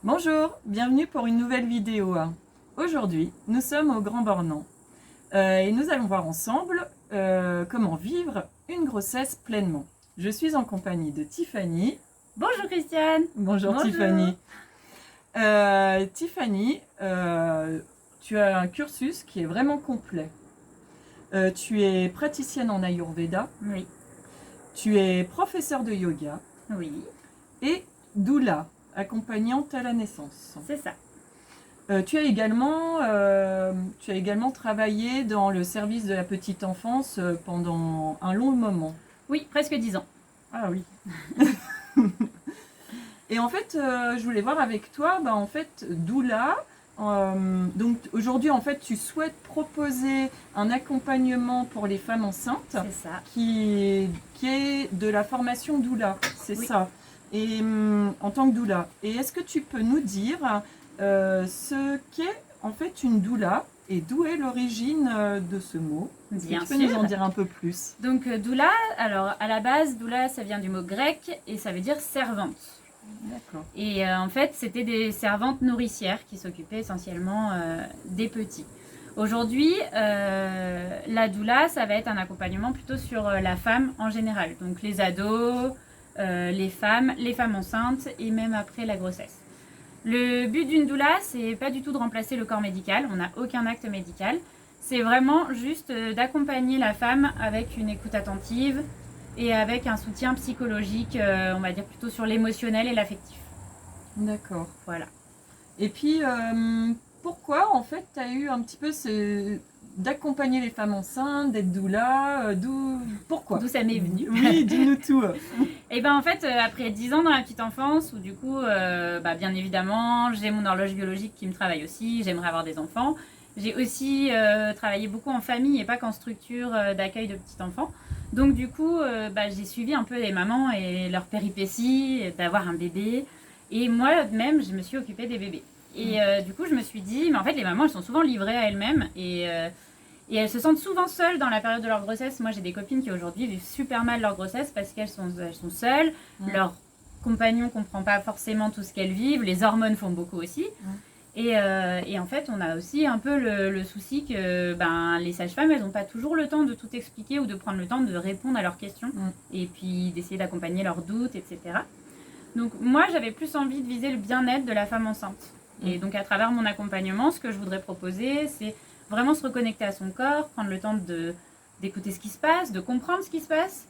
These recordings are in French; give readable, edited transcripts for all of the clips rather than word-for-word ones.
Bonjour, bienvenue pour une nouvelle vidéo. Aujourd'hui, nous sommes au Grand Bornand et nous allons voir ensemble comment vivre une grossesse pleinement. Je suis en compagnie de Tiffany. Bonjour Christiane. Bonjour. Tiffany. Tiffany, tu as un cursus qui est vraiment complet. Tu es praticienne en Ayurveda. Oui. Tu es professeure de yoga. Oui. Et doula, accompagnante à la naissance. C'est ça. Tu as également travaillé dans le service de la petite enfance pendant un long moment. Oui, presque 10 ans. Ah oui. Et en fait, je voulais voir avec toi, doula. Donc aujourd'hui, en fait, tu souhaites proposer un accompagnement pour les femmes enceintes. C'est ça. Qui est de la formation doula, c'est Oui. ça. Et en tant que doula. Et est-ce que tu peux nous dire ce qu'est en fait une doula et d'où est l'origine de ce mot? Bien tu peux sûr. nous en dire un peu plus? Donc doula, alors à la base, doula ça vient du mot grec et ça veut dire servante. D'accord. Et en fait, c'était des servantes nourricières qui s'occupaient essentiellement des petits. Aujourd'hui, la doula, ça va être un accompagnement plutôt sur la femme en général. Donc les ados, les femmes enceintes et même après la grossesse. Le but d'une doula, c'est pas du tout de remplacer le corps médical, on n'a aucun acte médical. C'est vraiment juste d'accompagner la femme avec une écoute attentive et avec un soutien psychologique, on va dire plutôt sur l'émotionnel et l'affectif. D'accord. Voilà. Et puis, pourquoi en fait tu as eu un petit peu d'accompagner les femmes enceintes, d'être doula, pourquoi? D'où ça m'est venu. Oui, dis-nous tout. Et ben en fait, après 10 ans dans la petite enfance, où du coup, bien évidemment, j'ai mon horloge biologique qui me travaille aussi, j'aimerais avoir des enfants. J'ai aussi travaillé beaucoup en famille et pas qu'en structure d'accueil de petits enfants. Donc du coup, j'ai suivi un peu les mamans et leurs péripéties, d'avoir un bébé. Et moi-même, je me suis occupée des bébés. Et du coup, je me suis dit, mais en fait, les mamans, elles sont souvent livrées à elles-mêmes et elles se sentent souvent seules dans la période de leur grossesse. Moi, j'ai des copines qui aujourd'hui vivent super mal leur grossesse parce qu'elles sont seules. Leur compagnon ne comprend pas forcément tout ce qu'elles vivent. Les hormones font beaucoup aussi. Et en fait, on a aussi un peu le souci que les sages-femmes, elles n'ont pas toujours le temps de tout expliquer ou de prendre le temps de répondre à leurs questions et puis d'essayer d'accompagner leurs doutes, etc. Donc moi, j'avais plus envie de viser le bien-être de la femme enceinte. Et donc à travers mon accompagnement, ce que je voudrais proposer, c'est vraiment se reconnecter à son corps, prendre le temps d'écouter ce qui se passe, de comprendre ce qui se passe,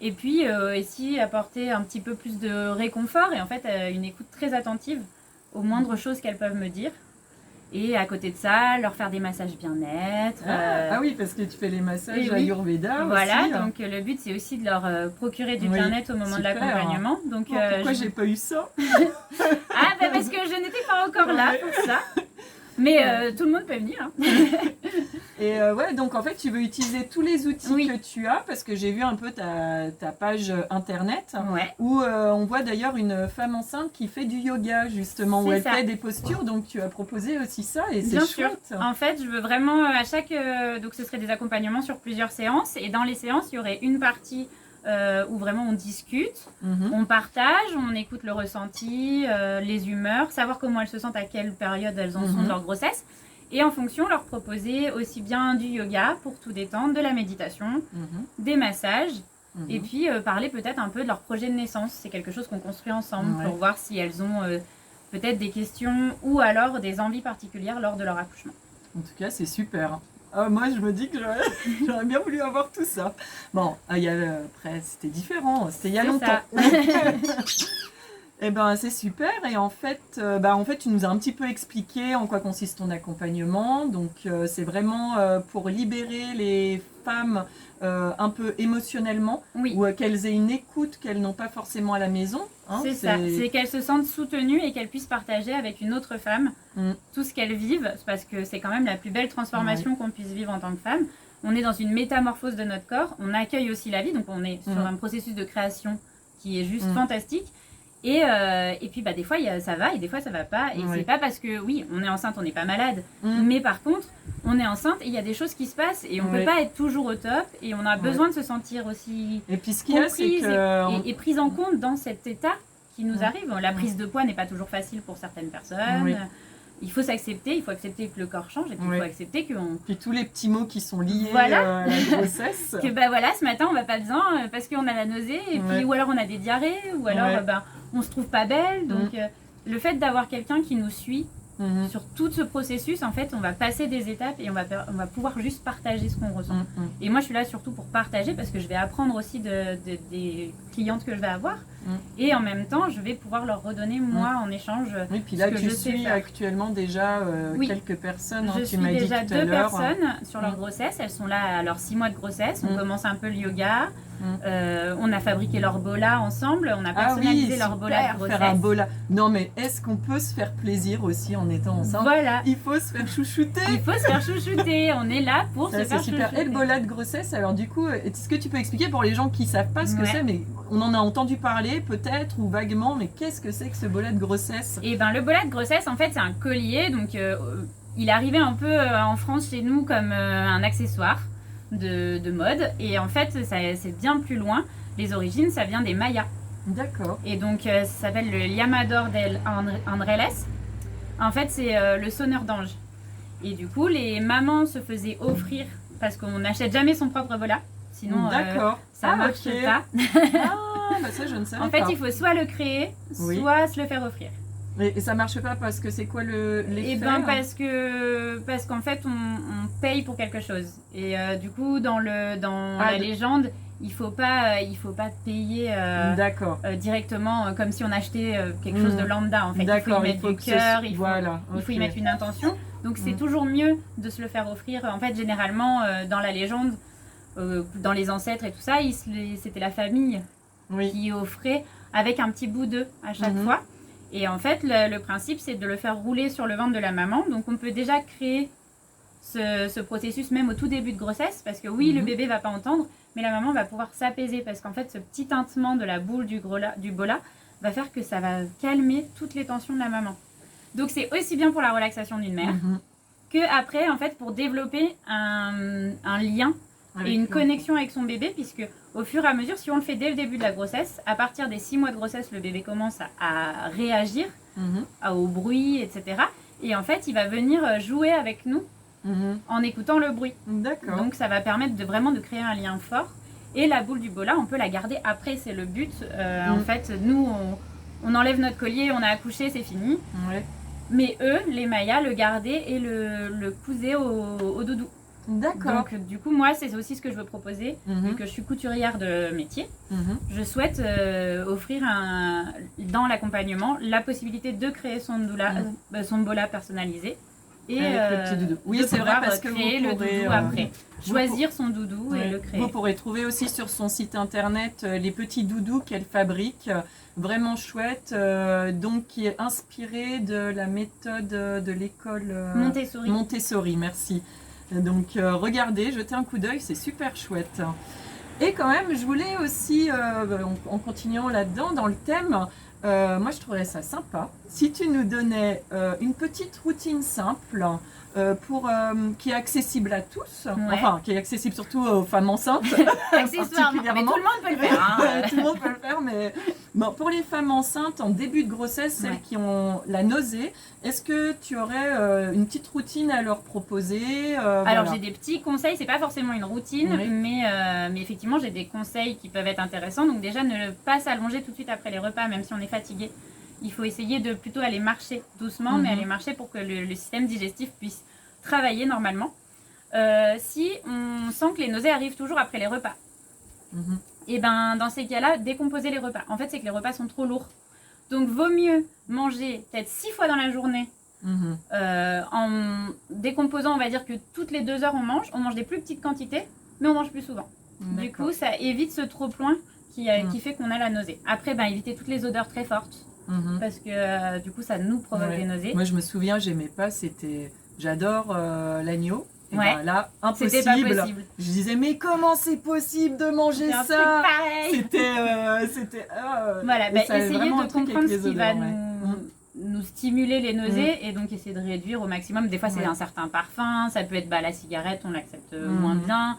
et puis essayer d'apporter un petit peu plus de réconfort et en fait une écoute très attentive aux moindres choses qu'elles peuvent me dire. Et à côté de ça, leur faire des massages bien-être. Ah oui, parce que tu fais les massages oui. Ayurveda voilà, aussi. donc le but c'est aussi de leur procurer du bien-être au moment de l'accompagnement. Donc, pourquoi j'ai pas eu ça? Parce que je n'étais pas encore là pour ça. Mais tout le monde peut venir. Hein. Et donc en fait, tu veux utiliser tous les outils que tu as, parce que j'ai vu un peu ta page internet, où on voit d'ailleurs une femme enceinte qui fait du yoga, justement, où elle fait des postures, donc tu as proposé aussi ça, et c'est chouette. Sûr. En fait, je veux vraiment, à chaque... donc ce serait des accompagnements sur plusieurs séances, et dans les séances, il y aurait une partie où vraiment on discute, on partage, on écoute le ressenti, les humeurs, savoir comment elles se sentent, à quelle période elles en sont de leur grossesse. Et en fonction, leur proposer aussi bien du yoga pour tout détendre, de la méditation, des massages, et puis parler peut-être un peu de leur projet de naissance. C'est quelque chose qu'on construit ensemble pour voir si elles ont peut-être des questions ou alors des envies particulières lors de leur accouchement. En tout cas, c'est super. Moi, je me dis que j'aurais bien voulu avoir tout ça. Bon, après, c'était différent. C'était il y a longtemps. Eh ben, c'est super. Et en fait, tu nous as un petit peu expliqué en quoi consiste ton accompagnement. Donc, c'est vraiment pour libérer les femmes un peu émotionnellement, ou qu'elles aient une écoute qu'elles n'ont pas forcément à la maison. Hein, c'est ça. C'est qu'elles se sentent soutenues et qu'elles puissent partager avec une autre femme tout ce qu'elles vivent, parce que c'est quand même la plus belle transformation qu'on puisse vivre en tant que femme. On est dans une métamorphose de notre corps. On accueille aussi la vie, donc on est sur un processus de création qui est juste fantastique. Et puis des fois ça va et des fois ça va pas. Et c'est pas parce que on est enceinte, on n'est pas malade. Mais par contre, on est enceinte et il y a des choses qui se passent et on peut pas être toujours au top. Et on a besoin de se sentir aussi et puis ce qu'il y a, c'est que... et prise en compte dans cet état qui nous arrive. La prise de poids n'est pas toujours facile pour certaines personnes. Oui. Il faut s'accepter, il faut accepter que le corps change et puis il faut accepter qu'on... Puis tous les petits mots qui sont liés à la grossesse. Que ce matin on va pas bien parce qu'on a la nausée, et puis, ou alors on a des diarrhées, ou alors on se trouve pas belle. Donc le fait d'avoir quelqu'un qui nous suit sur tout ce processus, en fait, on va passer des étapes et on va pouvoir juste partager ce qu'on ressent. Et moi je suis là surtout pour partager parce que je vais apprendre aussi des clientes que je vais avoir. Et en même temps, je vais pouvoir leur redonner, moi, en échange. Oui, puis là, tu suis actuellement déjà quelques personnes. Je suis déjà 2 personnes sur leur grossesse. Elles sont là à leurs 6 mois de grossesse. On commence un peu le yoga. On a fabriqué leur bola ensemble. On a personnalisé leur bola de grossesse. Faire un bola. Non, mais est-ce qu'on peut se faire plaisir aussi en étant enceinte? Voilà. Il faut se faire chouchouter. Il faut se faire chouchouter. On est là pour se faire chouchouter. Et le bola de grossesse, alors du coup, est-ce que tu peux expliquer pour les gens qui ne savent pas ce que c'est, mais on en a entendu parler peut-être ou vaguement, mais qu'est-ce que c'est que ce bola de grossesse? Et le bola de grossesse, en fait, c'est un collier. Donc, il est arrivé un peu en France chez nous comme un accessoire de mode. Et en fait, c'est bien plus loin. Les origines, ça vient des Mayas. D'accord. Et donc, ça s'appelle le llamador del Andreles. En fait, c'est le sonneur d'ange. Et du coup, les mamans se faisaient offrir, parce qu'on n'achète jamais son propre bola. Sinon, ça ne marche pas. Ça, je ne savais pas. En fait, il faut soit le créer, soit se le faire offrir. Et ça marche pas parce que c'est quoi l'effet? Parce qu'en fait, on paye pour quelque chose. Et du coup, dans la légende, il faut pas payer directement comme si on achetait quelque chose de lambda. En fait, il faut y mettre du cœur, il faut y mettre une intention. Donc, c'est toujours mieux de se le faire offrir. En fait, généralement, dans la légende, dans les ancêtres et tout ça, c'était la famille qui offrait avec un petit bout d'œuf à chaque fois. Et en fait, le principe, c'est de le faire rouler sur le ventre de la maman. Donc, on peut déjà créer ce processus même au tout début de grossesse, parce que le bébé va pas entendre, mais la maman va pouvoir s'apaiser, parce qu'en fait, ce petit tintement de la boule du bola va faire que ça va calmer toutes les tensions de la maman. Donc, c'est aussi bien pour la relaxation d'une mère que après, en fait, pour développer un lien et une connexion avec son bébé, puisque au fur et à mesure, si on le fait dès le début de la grossesse, à partir des 6 mois de grossesse, le bébé commence à réagir au bruit, etc. Et en fait, il va venir jouer avec nous en écoutant le bruit. D'accord. Donc, ça va permettre vraiment de créer un lien fort. Et la boule du bola, on peut la garder après, c'est le but. En fait, nous, on enlève notre collier, on a accouché, c'est fini. Mais eux, les Mayas, le gardaient et le cousaient au doudou. D'accord. Donc, du coup, moi, c'est aussi ce que je veux proposer, vu que je suis couturière de métier. Je souhaite offrir dans l'accompagnement la possibilité de créer son bola personnalisé. Et le petit doudou. Oui, c'est vrai, parce que créer le doudou après. Choisir son doudou et le créer. Vous pourrez trouver aussi sur son site internet les petits doudous qu'elle fabrique. Vraiment chouette, donc qui est inspiré de la méthode de l'école Montessori. Montessori, merci. Donc regardez, jetez un coup d'œil, c'est super chouette. Et quand même, je voulais aussi, en continuant là-dedans, dans le thème, moi je trouverais ça sympa si tu nous donnais une petite routine simple qui est accessible à tous, enfin qui est accessible surtout aux femmes enceintes. Accessoirement, mais tout le monde peut le faire. Tout le monde peut le faire, mais bon, pour les femmes enceintes en début de grossesse, celles qui ont la nausée, est-ce que tu aurais une petite routine à leur proposer? Alors j'ai des petits conseils, c'est pas forcément une routine, mais effectivement j'ai des conseils qui peuvent être intéressants. Donc déjà, ne pas s'allonger tout de suite après les repas, même si on est fatigué. Il faut essayer de plutôt aller marcher doucement, mais aller marcher pour que le système digestif puisse travailler normalement. Si on sent que les nausées arrivent toujours après les repas, et ben dans ces cas-là, décomposer les repas. En fait, c'est que les repas sont trop lourds. Donc, vaut mieux manger peut-être 6 fois dans la journée, en décomposant, on va dire que toutes les 2 heures on mange des plus petites quantités, mais on mange plus souvent. Du coup, ça évite ce trop-plein qui fait qu'on a la nausée. Après, éviter toutes les odeurs très fortes. Parce que du coup ça nous provoque des nausées. Moi je me souviens, j'aimais pas, j'adore l'agneau. Et là, impossible. C'était pas possible. Je disais, mais comment c'est possible de manger ça? C'était voilà, essayez de comprendre ce qui va nous stimuler les nausées et donc essayer de réduire au maximum. Des fois c'est un certain parfum, ça peut être la cigarette, on l'accepte moins bien,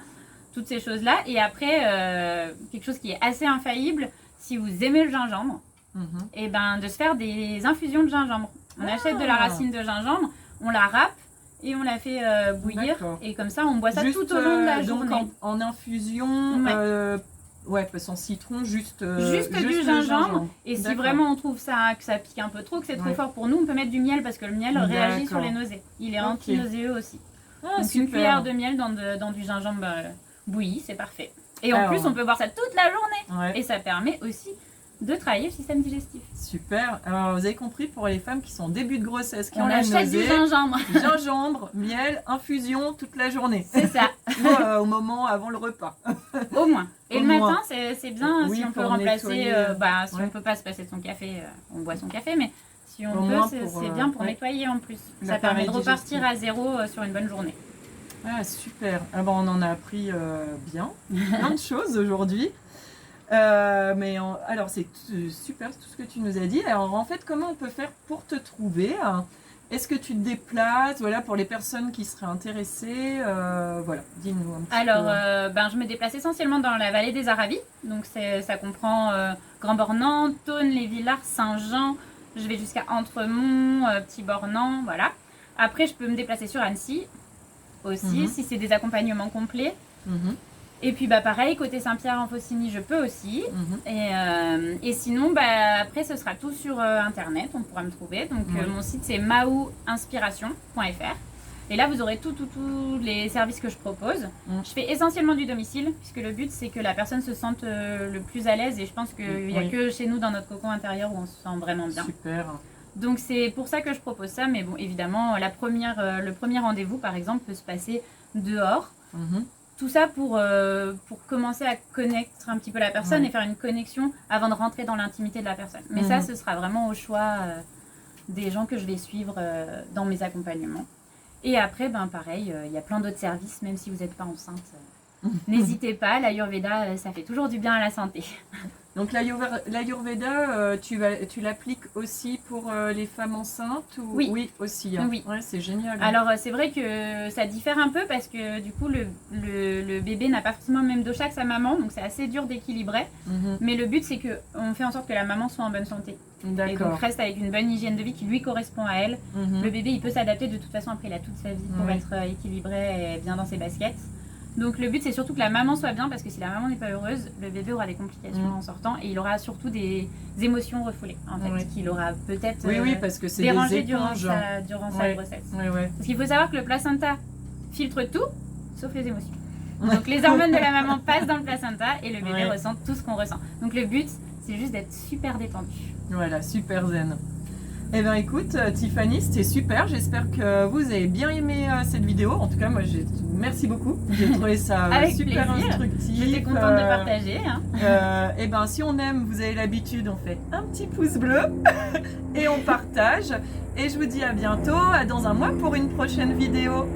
toutes ces choses là. Et après quelque chose qui est assez infaillible, si vous aimez le gingembre, et ben de se faire des infusions de gingembre. On achète de la racine de gingembre, on la râpe et on la fait bouillir. Et comme ça, on boit ça tout au long de la journée. Donc en infusion, parce qu'en citron, juste du gingembre. Et si vraiment on trouve ça, que ça pique un peu trop, que c'est trop fort pour nous, on peut mettre du miel parce que le miel réagit sur les nausées. Il est anti-nauséeux aussi. Donc une cuillère de miel dans du gingembre bouilli, c'est parfait. Et en plus, on peut boire ça toute la journée. Et ça permet aussi de travailler le système digestif. Super. Alors, vous avez compris, pour les femmes qui sont en début de grossesse, qui on ont la nausée, du gingembre. Gingembre, miel, infusion toute la journée. C'est ça. Au moment avant le repas. Au moins. Et le matin, c'est bien si on peut remplacer. Si on peut pas se passer de son café, on boit son café, mais si on peut, c'est bien pour nettoyer en plus. Ça permet de repartir à zéro sur une bonne journée. Ah, super. On en a appris plein de choses aujourd'hui. Alors c'est super tout ce que tu nous as dit. Alors en fait, comment on peut faire pour te trouver? Est-ce que tu te déplaces, pour les personnes qui seraient intéressées, dis-nous un petit peu. Je me déplace essentiellement dans la vallée des Aravis. Donc ça comprend Grand-Bornand, Thônes, Les Villars, Saint-Jean. Je vais jusqu'à Entremont, Petit-Bornand, voilà. Après, je peux me déplacer sur Annecy aussi, si c'est des accompagnements complets. Et puis pareil, côté Saint-Pierre en Faucigny, je peux aussi. Et sinon, après, ce sera tout sur Internet, on pourra me trouver. Donc mon site, c'est maouinspiration.fr. Et là, vous aurez tous les services que je propose. Je fais essentiellement du domicile, puisque le but, c'est que la personne se sente le plus à l'aise. Et je pense qu'il n'y a que chez nous, dans notre cocon intérieur, où on se sent vraiment bien. Super. Donc c'est pour ça que je propose ça. Mais bon, évidemment, le premier rendez-vous, par exemple, peut se passer dehors. Tout ça pour commencer à connaître un petit peu la personne et faire une connexion avant de rentrer dans l'intimité de la personne. Mais ça, ce sera vraiment au choix des gens que je vais suivre dans mes accompagnements. Et après, pareil, il y a plein d'autres services, même si vous n'êtes pas enceinte. N'hésitez pas, l'Ayurveda, ça fait toujours du bien à la santé. Donc l'Ayurveda, tu l'appliques aussi pour les femmes enceintes ou... Oui, aussi. Oui. Ouais, c'est génial. Alors c'est vrai que ça diffère un peu parce que du coup le bébé n'a pas forcément le même dosha que sa maman, donc c'est assez dur d'équilibrer. Mais le but c'est qu'on fait en sorte que la maman soit en bonne santé. D'accord. Et donc reste avec une bonne hygiène de vie qui lui correspond à elle. Le bébé il peut s'adapter de toute façon, après il a toute sa vie pour être équilibré et bien dans ses baskets. Donc le but c'est surtout que la maman soit bien, parce que si la maman n'est pas heureuse, le bébé aura des complications en sortant et il aura surtout des émotions refoulées en fait, qu'il aura peut-être parce que c'est dérangé durant sa grossesse. Parce qu'il faut savoir que le placenta filtre tout sauf les émotions. Donc les hormones de la maman passent dans le placenta et le bébé ressent tout ce qu'on ressent. Donc le but c'est juste d'être super détendu. Voilà, super zen. Eh bien écoute Tiffany, c'était super, j'espère que vous avez bien aimé cette vidéo. En tout cas moi merci beaucoup, j'ai trouvé ça super plaisir. Instructif. J'étais contente de partager. Et ben si on aime, vous avez l'habitude, on fait un petit pouce bleu et on partage. Et je vous dis à bientôt, dans un mois pour une prochaine vidéo.